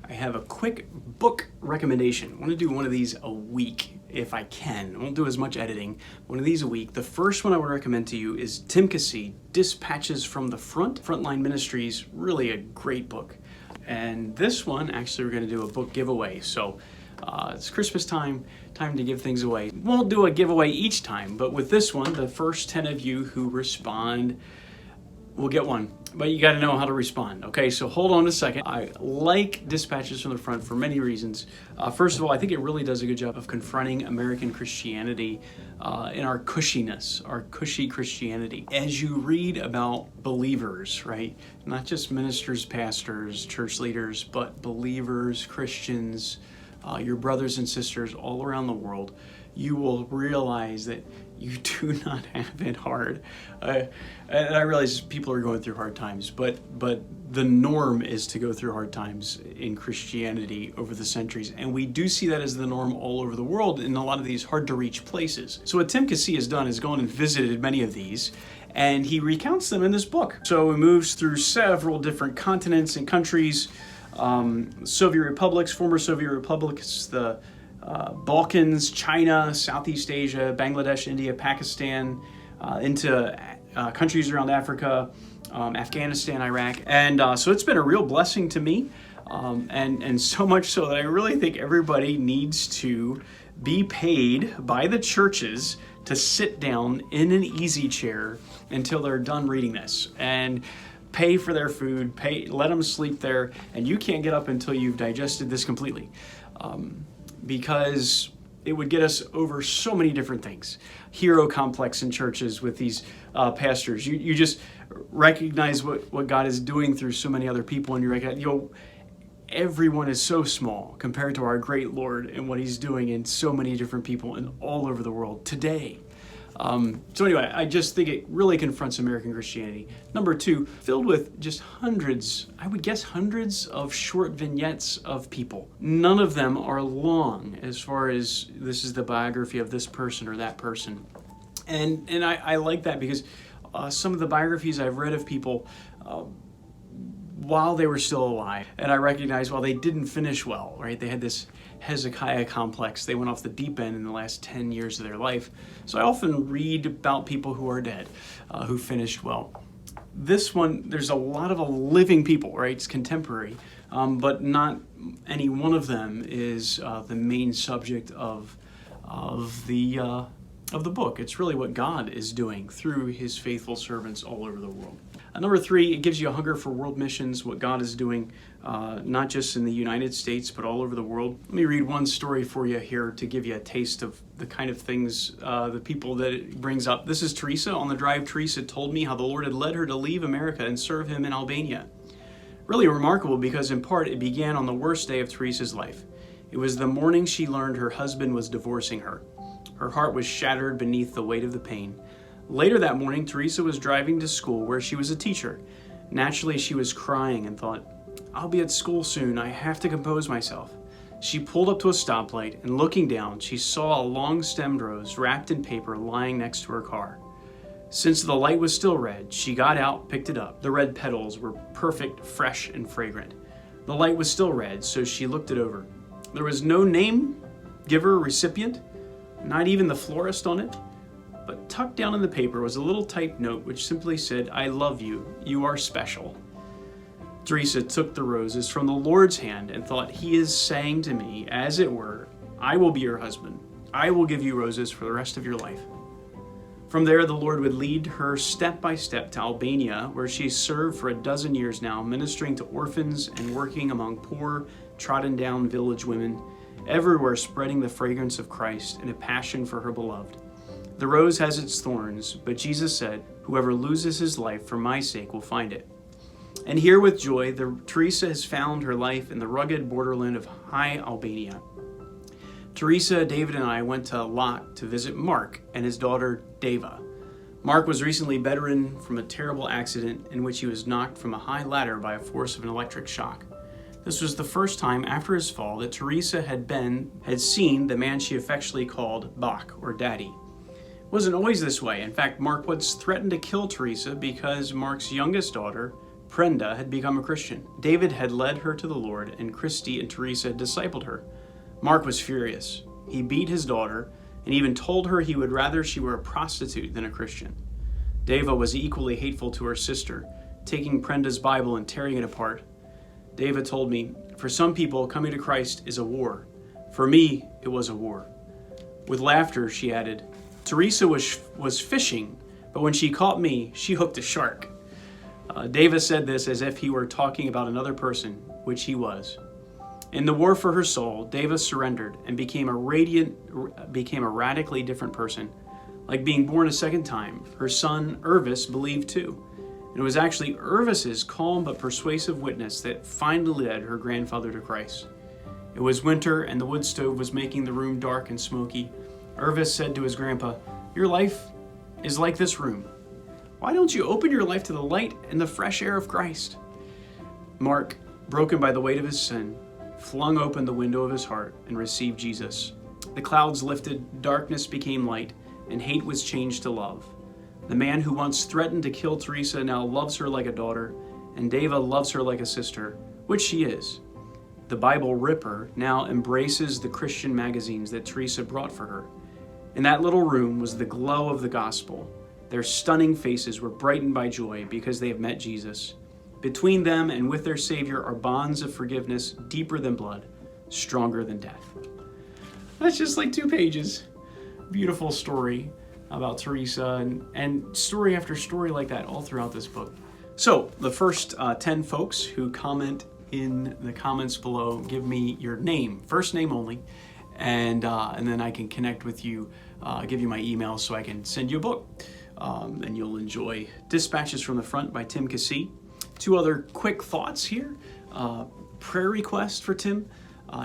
I have a quick book recommendation. I want to do one of these a week if I can. I won't do as much editing. One of these a week. The first one I would recommend to you is Tim Keesee, Dispatches from the Front, Frontline Ministries. Really a great book. And this one, actually, we're going to do a book giveaway. So it's Christmas time to give things away. Won't do a giveaway each time, but with this one, the first 10 of you who respond will get one. But you got to know how to respond. Okay, so hold on a second. I like Dispatches from the Front for many reasons. First of all, I think it really does a good job of confronting American Christianity in our cushiness, our cushy Christianity. As you read about believers, right? Not just ministers, pastors, church leaders, but believers, Christians, your brothers and sisters all around the world, you will realize that you do not have it hard. And I realize people are going through hard times, but the norm is to go through hard times in Christianity over the centuries. And we do see that as the norm all over the world in a lot of these hard to reach places. So what Tim Keesee has done is gone and visited many of these, and he recounts them in this book. So he moves through several different continents and countries, Soviet republics, former Soviet republics, the Balkans, China, Southeast Asia, Bangladesh, India, Pakistan, into countries around Africa, Afghanistan, Iraq. And so it's been a real blessing to me, and so much so that I really think everybody needs to be paid by the churches to sit down in an easy chair until they're done reading this. And pay for their food, let them sleep there, and you can't get up until you've digested this completely. Because it would get us over so many different things. Hero complex in churches with these pastors. You just recognize what God is doing through so many other people, and you recognize, everyone is so small compared to our great Lord and what he's doing in so many different people and all over the world today. So anyway, I just think it really confronts American Christianity. Number two, filled with just hundreds, I would guess hundreds of short vignettes of people. None of them are long as far as this is the biography of this person or that person. And I like that because some of the biographies I've read of people while they were still alive, and I recognize, well, they didn't finish well, right? They had this Hezekiah complex. They went off the deep end in the last 10 years of their life. So I often read about people who are dead, who finished well. This one, there's a lot of living people, right? It's contemporary, but not any one of them is the main subject of the book. It's really what God is doing through his faithful servants all over the world. Number three, it gives you a hunger for world missions, what God is doing, not just in the United States, but all over the world. Let me read one story for you here to give you a taste of the kind of things, the people that it brings up. This is Teresa. On the drive, Teresa told me how the Lord had led her to leave America and serve him in Albania. Really remarkable because in part it began on the worst day of Teresa's life. It was the morning she learned her husband was divorcing her. Her heart was shattered beneath the weight of the pain. Later that morning, Teresa was driving to school where she was a teacher. Naturally, she was crying and thought, I'll be at school soon. I have to compose myself. She pulled up to a stoplight and looking down, she saw a long-stemmed rose wrapped in paper lying next to her car. Since the light was still red, she got out, picked it up. The red petals were perfect, fresh, and fragrant. The light was still red, so she looked it over. There was no name, giver, recipient, not even the florist on it. But tucked down in the paper was a little typed note which simply said, I love you. You are special. Teresa took the roses from the Lord's hand and thought, he is saying to me, as it were, I will be your husband. I will give you roses for the rest of your life. From there, the Lord would lead her step by step to Albania, where she served for 12 years now, ministering to orphans and working among poor, trodden down village women, everywhere spreading the fragrance of Christ and a passion for her beloved. The rose has its thorns, but Jesus said, whoever loses his life for my sake will find it. And here with joy, Teresa has found her life in the rugged borderland of High Albania. Teresa, David, and I went to Lak to visit Mark and his daughter, Deva. Mark was recently bedridden from a terrible accident in which he was knocked from a high ladder by a force of an electric shock. This was the first time after his fall that Teresa had seen the man she affectionately called Bach, or Daddy. It wasn't always this way. In fact, Mark once threatened to kill Teresa because Mark's youngest daughter Prenda had become a Christian. David had led her to the Lord, and Christy and Teresa had discipled her. Mark was furious. He beat his daughter and even told her he would rather she were a prostitute than a Christian. Deva was equally hateful to her sister, taking Prenda's Bible and tearing it apart. Deva told me, "For some people, coming to Christ is a war. For me, it was a war." With laughter, she added, "Teresa was fishing, but when she caught me, she hooked a shark." Deva said this as if he were talking about another person, which he was. In the war for her soul, Deva surrendered and became a radically different person. Like being born a second time, her son Irvis believed too. And it was actually Irvis's calm but persuasive witness that finally led her grandfather to Christ. It was winter and the wood stove was making the room dark and smoky. Irvis said to his grandpa, "Your life is like this room. Why don't you open your life to the light and the fresh air of Christ?" Mark, broken by the weight of his sin, flung open the window of his heart and received Jesus. The clouds lifted, darkness became light, and hate was changed to love. The man who once threatened to kill Teresa now loves her like a daughter, and Deva loves her like a sister, which she is. The Bible Ripper now embraces the Christian magazines that Teresa brought for her. In that little room was the glow of the gospel. Their stunning faces were brightened by joy because they have met Jesus. Between them and with their Savior are bonds of forgiveness deeper than blood, stronger than death. That's just like 2 pages. Beautiful story about Teresa and story after story like that all throughout this book. So the first 10 folks who comment in the comments below, give me your name, first name only, and then I can connect with you, give you my email so I can send you a book. And you'll enjoy Dispatches from the Front by Tim Cassie. 2 other quick thoughts here. Prayer request for Tim.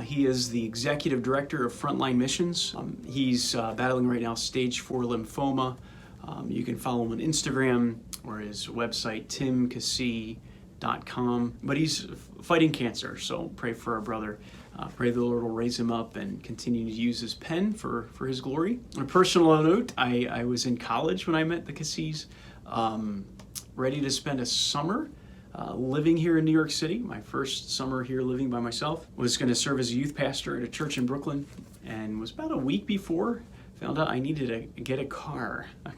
He is the executive director of Frontline Missions. He's battling right now stage 4 lymphoma. You can follow him on Instagram or his website, timcassie.com. But he's fighting cancer, so pray for our brother. Pray the Lord will raise him up and continue to use his pen for his glory. On a personal note, I was in college when I met the Cassies, ready to spend a summer living here in New York City. My first summer here living by myself. Was going to serve as a youth pastor at a church in Brooklyn, and was about a week before found out I needed to get a car. I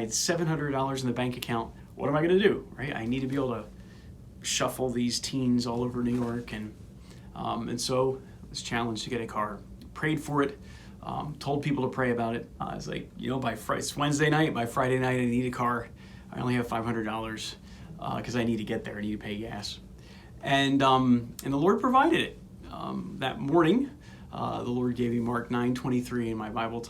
had $700 in the bank account. What am I going to do, right? I need to be able to shuffle these teens all over New York, and so I was challenged to get a car. Prayed for it, told people to pray about it. I was like, it's Wednesday night, by Friday night I need a car. I only have $500 because I need to get there, I need to pay gas. And the Lord provided it. That morning, the Lord gave me Mark 9:23 in my Bible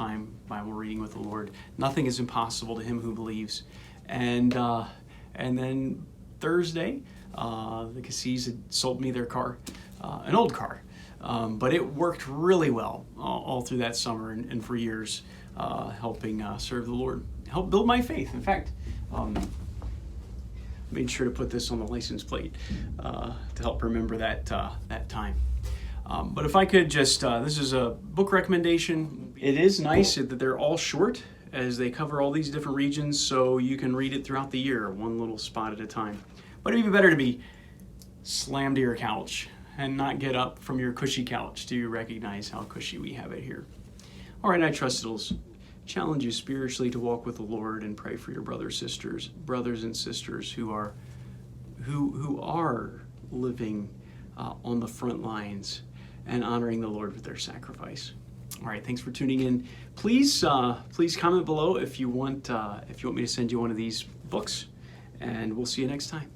reading with the Lord. Nothing is impossible to him who believes. And then Thursday, the Cassies had sold me their car, an old car, but it worked really well all through that summer and for years, helping serve the Lord, help build my faith. In fact, made sure to put this on the license plate to help remember that time. But if I could just, this is a book recommendation. It is nice that they're all short as they cover all these different regions, so you can read it throughout the year, one little spot at a time. But it'd be better to be slammed to your couch and not get up from your cushy couch to recognize how cushy we have it here. All right, I trust it'll challenge you spiritually to walk with the Lord and pray for your brothers and sisters who are living on the front lines and honoring the Lord with their sacrifice. All right, thanks for tuning in. Please comment below if you want me to send you one of these books, and we'll see you next time.